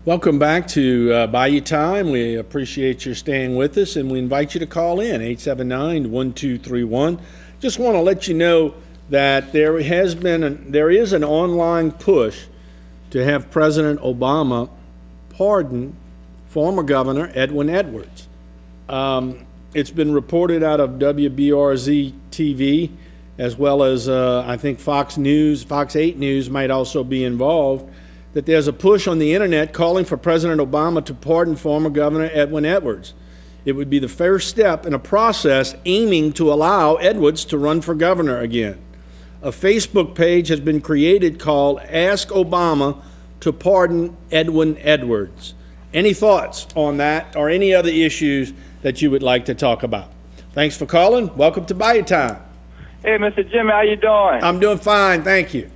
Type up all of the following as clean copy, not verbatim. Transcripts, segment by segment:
Welcome back to Bayou Time. We appreciate your staying with us, and we invite you to call in 879-1231. Just want to let you know that there is an online push to have President Obama pardon former Governor Edwin Edwards. It's been reported out of WBRZ TV, as well as I think Fox 8 News might also be involved, that there's a push on the internet calling for President Obama to pardon former Governor Edwin Edwards. It would be the first step in a process aiming to allow Edwards to run for governor again. A Facebook page has been created called Ask Obama to Pardon Edwin Edwards. Any thoughts on that or any other issues that you would like to talk about? Thanks for calling. Welcome to Bayou Time. Hey, Mr. Jimmy, how you doing? I'm doing fine, thank you.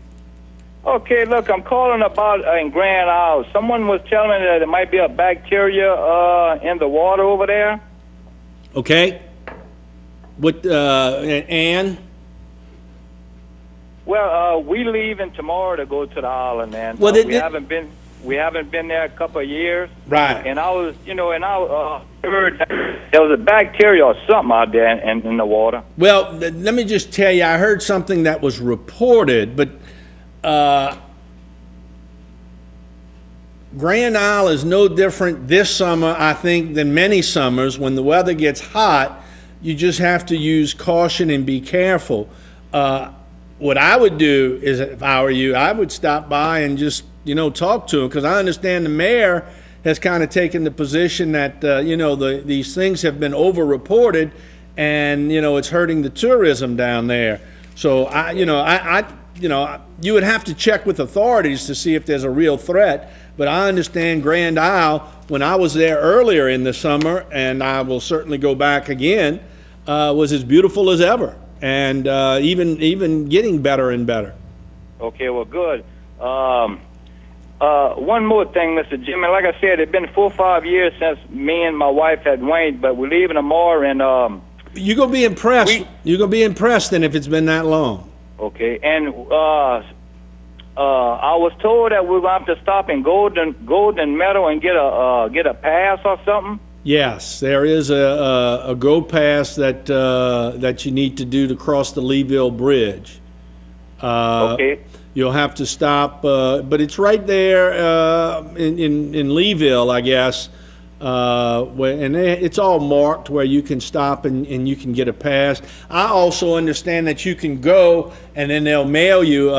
Okay, look, I'm calling about in Grand Isle. Someone was telling me that there might be a bacteria in the water over there. Okay. What, Ann? Well, we leaving tomorrow to go to the island, man. Well, we haven't been there a couple of years. Right. And I was, heard that there was a bacteria or something out there in the water. Well, let me just tell you, I heard something that was reported, but Grand Isle is no different this summer, I think, than many summers. When the weather gets hot, you just have to use caution and be careful. What I would do is, if I were you, I would stop by and just, talk to him, because I understand the mayor has kind of taken the position that, these things have been over-reported, and, it's hurting the tourism down there. So, you would have to check with authorities to see if there's a real threat. But I understand Grand Isle, when I was there earlier in the summer, and I will certainly go back again, was as beautiful as ever, and even getting better and better. Okay, well, good. One more thing, Mr. Jimmy. Like I said, it's been 4 or 5 years since me and my wife had went, but we're leaving tomorrow, and you're gonna be impressed. You're gonna be impressed, then, if it's been that long. Okay, and I was told that we were going to have to stop in Golden Meadow and get a pass or something. Yes, there is a go pass that you need to do to cross the Leeville Bridge. Okay. You'll have to stop, but it's right there in Leeville, I guess. It's all marked where you can stop and you can get a pass. I also understand that you can go and then they'll mail you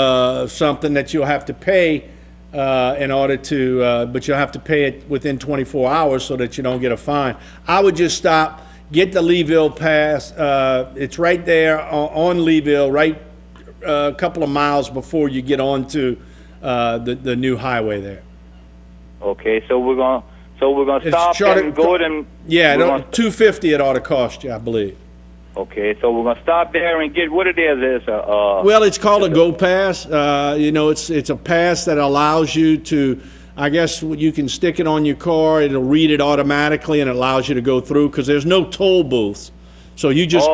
something that you'll have to pay in order to, but you'll have to pay it within 24 hours so that you don't get a fine. I would just stop, get the Leeville pass. It's right there on Leeville, right a couple of miles before you get onto the new highway there. Okay, so we're going to stop and go and... Yeah, $250 it ought to cost you, I believe. Okay, so we're going to stop there and get what it is. Well, it's called a Go Pass. It's a pass that allows you to, I guess you can stick it on your car, it'll read it automatically, and it allows you to go through, because there's no toll booths. So you just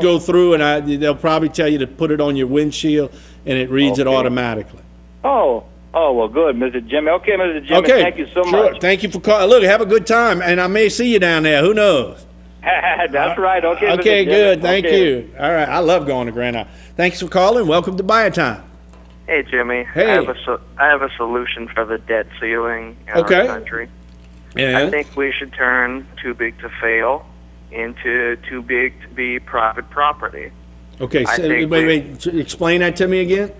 go through, and they'll probably tell you to put it on your windshield, and it reads it automatically. Oh, well, good, Mr. Jimmy. Okay, Mr. Jimmy, thank you so much. Thank you for calling. Look, have a good time, and I may see you down there. Who knows? That's right. Okay, Mr. Okay, Jimmy. good. Thank you. All right, I love going to Grand Isle. Thanks for calling. Welcome to Bayou Time. Hey, Jimmy. Hey. I have a solution for the debt ceiling in our country. Yeah. I think we should turn too big to fail into too big to be private property. Okay, so wait. Explain that to me again.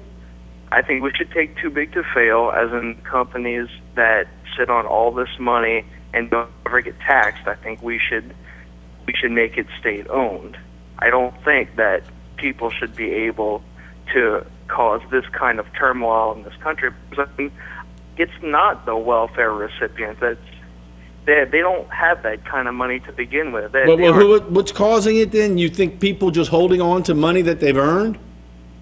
I think we should take too big to fail, as in companies that sit on all this money and don't ever get taxed. I think we should make it state owned. I don't think that people should be able to cause this kind of turmoil in this country, because I mean, it's not the welfare recipients. They don't have that kind of money to begin with. What's causing it then? You think people just holding on to money that they've earned?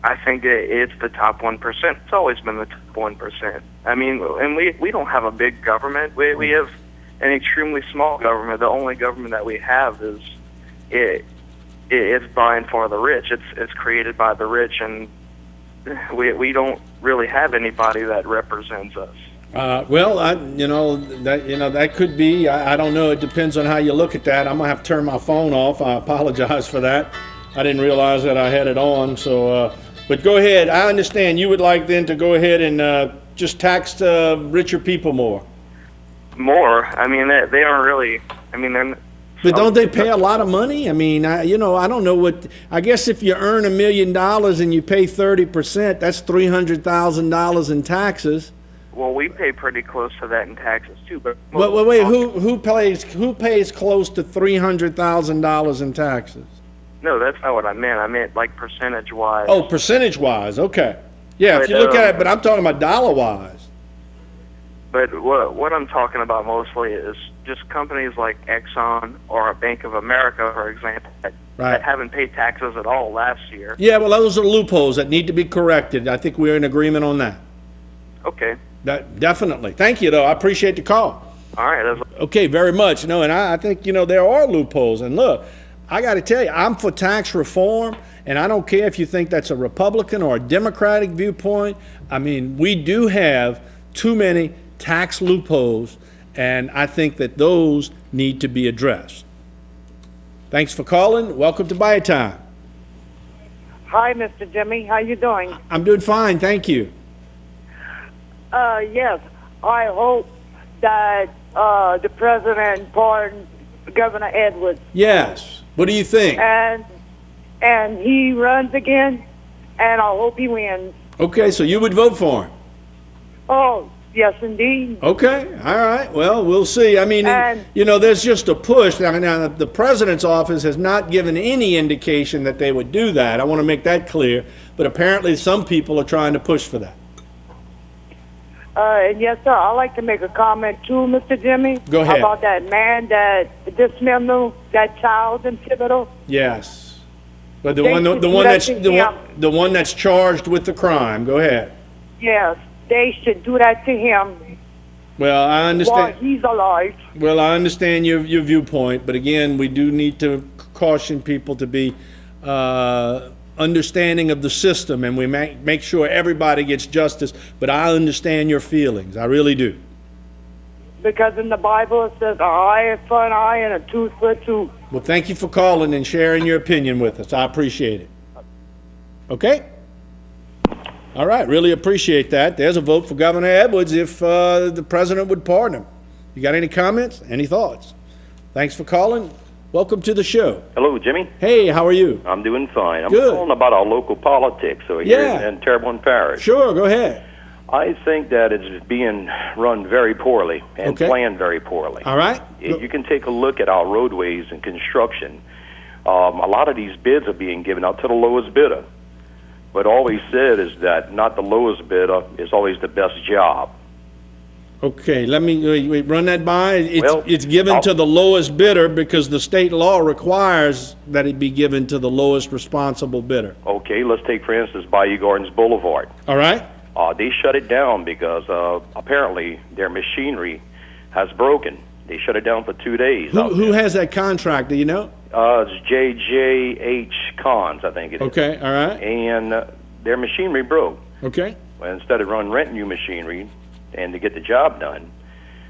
I think it's the top 1%. It's always been the top 1%. I mean, and we don't have a big government. We have an extremely small government. The only government that we have is it's by and for the rich. It's created by the rich, and we don't really have anybody that represents us. That could be. I don't know. It depends on how you look at that. I'm gonna have to turn my phone off. I apologize for that. I didn't realize that I had it on. So, but go ahead. I understand you would like then to go ahead and just tax richer people more. More. I mean, they aren't really. I mean, they're. But don't they pay a lot of money? I mean, I don't know what. I guess if you earn $1 million and you pay 30%, that's $300,000 in taxes. Well, we pay pretty close to that in taxes too. But wait, who pays close to $300,000 in taxes? No, that's not what I meant. I meant like percentage-wise. Oh, percentage-wise, okay. Yeah, if you look at it, but I'm talking about dollar-wise. But what I'm talking about mostly is just companies like Exxon or Bank of America, for example, that haven't paid taxes at all last year. Yeah, well, those are loopholes that need to be corrected. I think we're in agreement on that. Okay. Definitely. Thank you, though. I appreciate the call. All right. Okay, very much. No, and I think, there are loopholes. And look, I got to tell you, I'm for tax reform, and I don't care if you think that's a Republican or a Democratic viewpoint. I mean, we do have too many tax loopholes, and I think that those need to be addressed. Thanks for calling. Welcome to Bayou Time. Hi, Mr. Jimmy. How you doing? I'm doing fine, thank you. Yes, I hope that the president pardoned Governor Edwards. Yes. What do you think? And he runs again, and I hope he wins. Okay, so you would vote for him? Oh, yes, indeed. Okay, all right. Well, we'll see. I mean, there's just a push. Now, the president's office has not given any indication that they would do that. I want to make that clear. But apparently some people are trying to push for that. And yes, sir, I'd like to make a comment too, Mr. Jimmy. Go ahead. About that man that dismembered that child in Pivotal. Yes. But the one that's charged with the crime. Go ahead. Yes, they should do that to him. Well, I understand. While he's alive. Well, I understand your viewpoint, but again, we do need to caution people to be understanding of the system, and we make sure everybody gets justice. But I understand your feelings. I really do. Because in the Bible it says, an eye for an eye and a tooth for a tooth. Well, thank you for calling and sharing your opinion with us. I appreciate it. Okay? All right, really appreciate that. There's a vote for Governor Edwards if the president would pardon him. You got any comments? Any thoughts? Thanks for calling. Welcome to the show. Hello, Jimmy. Hey, how are you? I'm doing fine. I'm Good. calling about our local politics over here in Terrebonne Parish. Sure, go ahead. I think that it's being run very poorly and planned very poorly. All right. You can take a look at our roadways and construction. A lot of these bids are being given out to the lowest bidder. But always said is that not the lowest bidder is always the best job. Okay, let me run that by. It's given to the lowest bidder because the state law requires that it be given to the lowest responsible bidder. Okay, let's take, for instance, Bayou Gardens Boulevard. All right. They shut it down because apparently their machinery has broken. They shut it down for 2 days. Who has that contract? Do you know? It's JJH Cons, I think it is. Okay, all right. And their machinery broke. Okay. Well, instead of renting new machinery and to get the job done,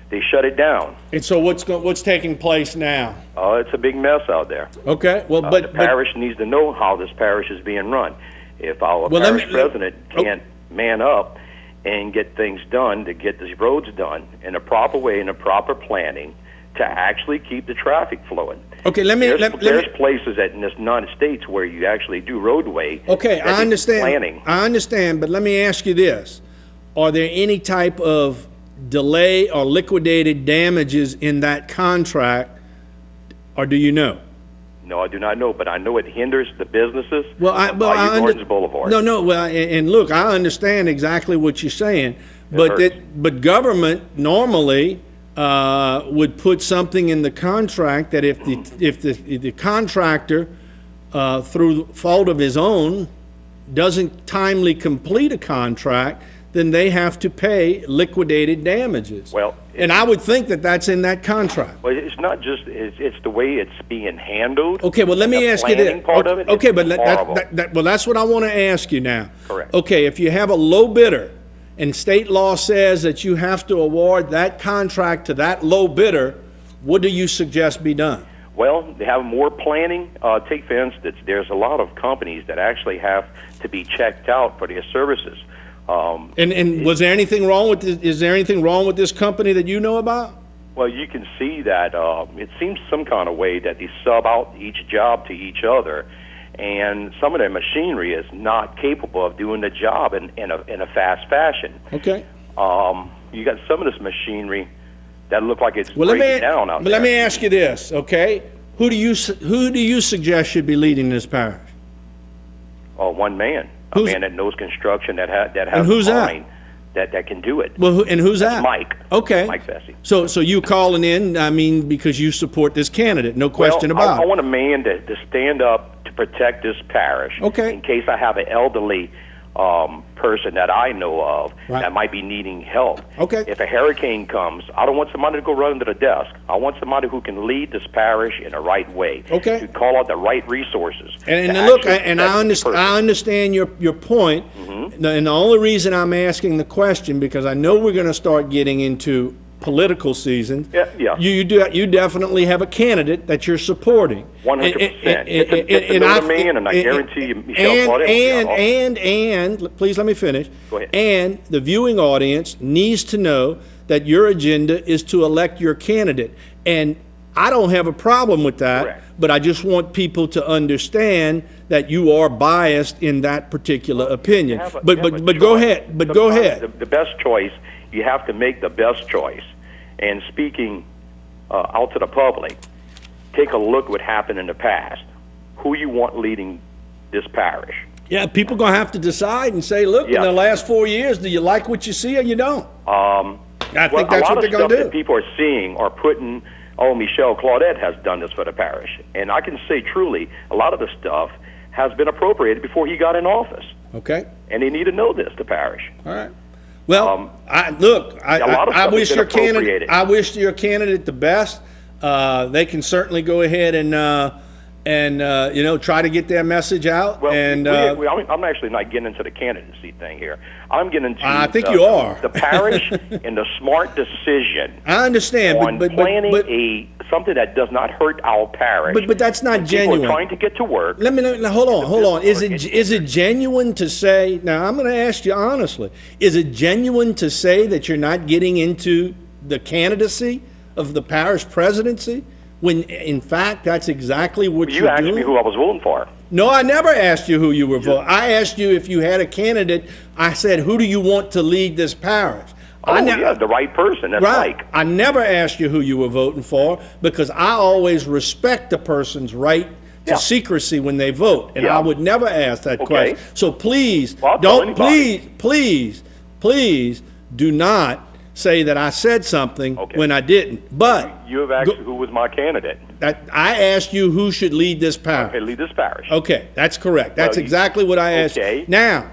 they shut it down. And so what's taking place now? It's a big mess out there. Okay. Well, the parish needs to know how this parish is being run. If our parish president can't man up and get things done to get these roads done in a proper way, in a proper planning, to actually keep the traffic flowing. Okay, there's places in this United States where you actually do roadway. Okay, I understand. Planning. I understand, but let me ask you this. Are there any type of delay or liquidated damages in that contract, or do you know? No, I do not know, but I know it hinders the businesses. Gardens Boulevard. No. Well, and look, I understand exactly what you're saying, but government normally would put something in the contract that if the contractor through fault of his own doesn't timely complete a contract, then they have to pay liquidated damages. Well, and I would think that that's in that contract. Well, it's not just, it's the way it's being handled. Okay, well, let me ask you this. Part of it, okay, but that's what I want to ask you now. Correct. Okay, if you have a low bidder and state law says that you have to award that contract to that low bidder, what do you suggest be done? Well, they have more planning. Take for instance, there's a lot of companies that actually have to be checked out for their services. And was there anything wrong with this, is there anything wrong with this company that you know about? Well, you can see that it seems some kind of way that they sub out each job to each other, and some of their machinery is not capable of doing the job in a fast fashion. Okay. You got some of this machinery that look like it's breaking down out there. Let me ask you this, okay? Who do you suggest should be leading this parish? One man, a man that knows construction, that has and who's a mind that can do it. Well, and who's that? Mike. Okay. Mike Vesey. So you calling in? I mean, because you support this candidate, no question about it. I want a man to stand up to protect this parish. Okay. In case I have an elderly person that I know of that might be needing help. Okay. If a hurricane comes, I don't want somebody to go run to the desk. I want somebody who can lead this parish in the right way. Okay. To call out the right resources. And look, and I understand your point. Mm-hmm. And the only reason I'm asking the question, because I know we're going to start getting into political season. Yeah. You definitely have a candidate that you're supporting. 100%. It's a man, and I guarantee you, Michelle. And please let me finish. Go ahead. And the viewing audience needs to know that your agenda is to elect your candidate. And I don't have a problem with that. Correct. But I just want people to understand that you are biased in that particular opinion. But go ahead. But go ahead. The best choice. You have to make the best choice. And speaking out to the public, take a look at what happened in the past. Who you want leading this parish? Yeah, people going to have to decide and say, look, in the last 4 years, do you like what you see or you don't? I think that's what they're going to do. That people are seeing are putting, Michelle Claudette has done this for the parish. And I can say truly, a lot of the stuff has been appropriated before he got in office. Okay. And they need to know this, the parish. All right. Well, I wish your candidate. I wish your candidate the best. They can certainly go ahead and try to get their message out. Well, I'm actually not getting into the candidacy thing here. I'm getting into. I think you are the parish and the smart decision. I understand, on planning something that does not hurt our parish. But that's not genuine. People are trying to get to work. Let me hold on. Is it genuine to say? Now I'm going to ask you honestly. Is it genuine to say that you're not getting into the candidacy of the parish presidency when, in fact, that's exactly what you're doing? You asked me who I was voting for. No, I never asked you who you were voting. I asked you if you had a candidate. I said, who do you want to lead this parish? The right person. That's right. I never asked you who you were voting for because I always respect the person's right to secrecy when they vote, and I would never ask that question. So please, please do not say that I said something when I didn't. But you have asked who was my candidate. I asked you who should lead this parish. Okay, lead this parish. Okay, that's correct. That's exactly what I asked. Okay. Now,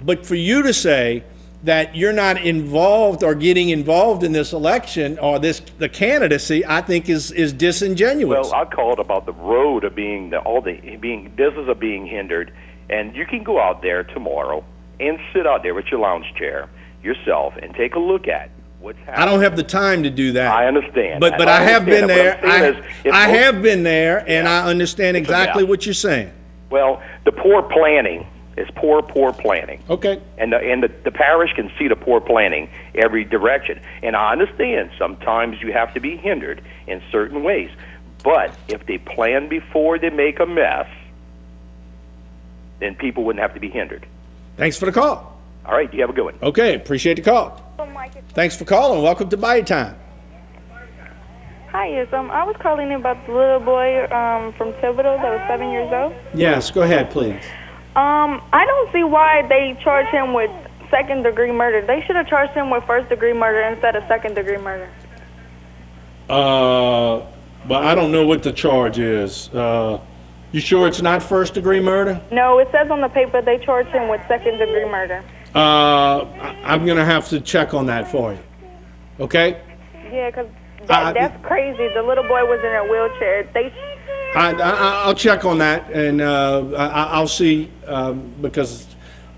but for you to say that you're not involved or getting involved in this election or the candidacy, I think is disingenuous. Well, I called about the road of business of being hindered, and you can go out there tomorrow and sit out there with your lounge chair yourself and take a look at what's happening. I don't have the time to do that. I understand. But I have been there. I have been there, and I understand exactly what you're saying. Well, the poor planning. It's poor planning. Okay. And the parish can see the poor planning every direction. And I understand sometimes you have to be hindered in certain ways. But if they plan before they make a mess, then people wouldn't have to be hindered. Thanks for the call. All right, you have a good one. Okay, appreciate the call. Thanks for calling. Welcome to Bayou Time. Hi, yes, I was calling about the little boy from Thibodeau that was 7 years old. Yes, go ahead, please. I don't see why they charge him with second-degree murder. They should have charged him with first-degree murder instead of second-degree murder. But I don't know what the charge is. You sure it's not first-degree murder? No, it says on the paper they charged him with second-degree murder. I'm going to have to check on that for you. Okay? Yeah, because that's crazy. The little boy was in a wheelchair. I'll check on that, and I'll see, because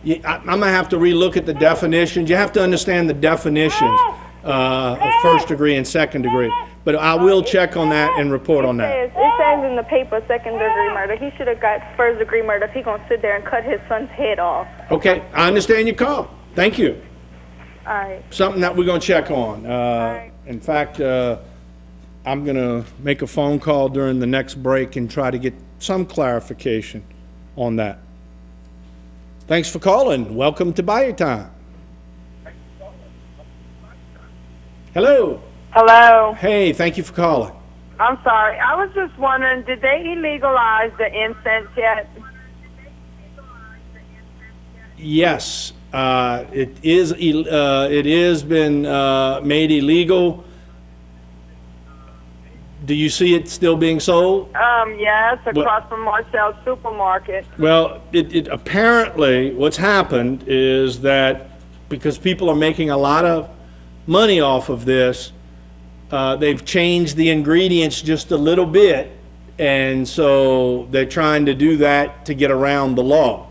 I'm going to have to relook at the definitions. You have to understand the definitions of first degree and second degree. But I will check on that and report on that. It says in the paper second degree murder. He should have got first degree murder if he going to sit there and cut his son's head off. Okay, I understand your call. Thank you. All right. Something that we're going to check on. In fact, I'm going to make a phone call during the next break and try to get some clarification on that. Thanks for calling. Welcome to Bayou Time. Hello. Hello. Hey, thank you for calling. I'm sorry. I was just wondering, did they illegalize the incense yet? Yes, it is been made illegal. Do you see it still being sold? Yes, across from Marcel's supermarket. Well, it apparently what's happened is that because people are making a lot of money off of this, they've changed the ingredients just a little bit, and so they're trying to do that to get around the law.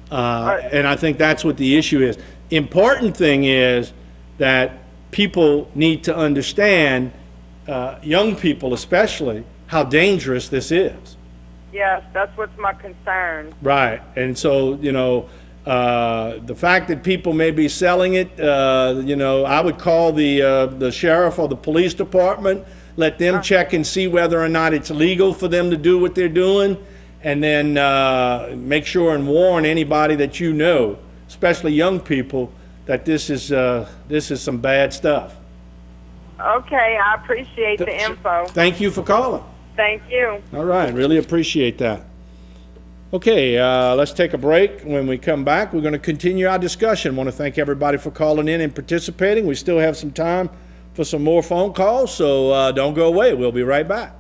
And I think that's what the issue is. Important thing is that people need to understand, young people especially, how dangerous this is. Yes, that's what's my concern. Right, and so, you know, the fact that people may be selling it, you know, I would call the sheriff or the police department, let them check and see whether or not it's legal for them to do what they're doing, and then make sure and warn anybody that you know, especially young people, that this is some bad stuff. Okay, I appreciate the info. Thank you for calling. Thank you. All right, really appreciate that. Okay, let's take a break. When we come back, we're going to continue our discussion. I want to thank everybody for calling in and participating. We still have some time for some more phone calls, so don't go away. We'll be right back.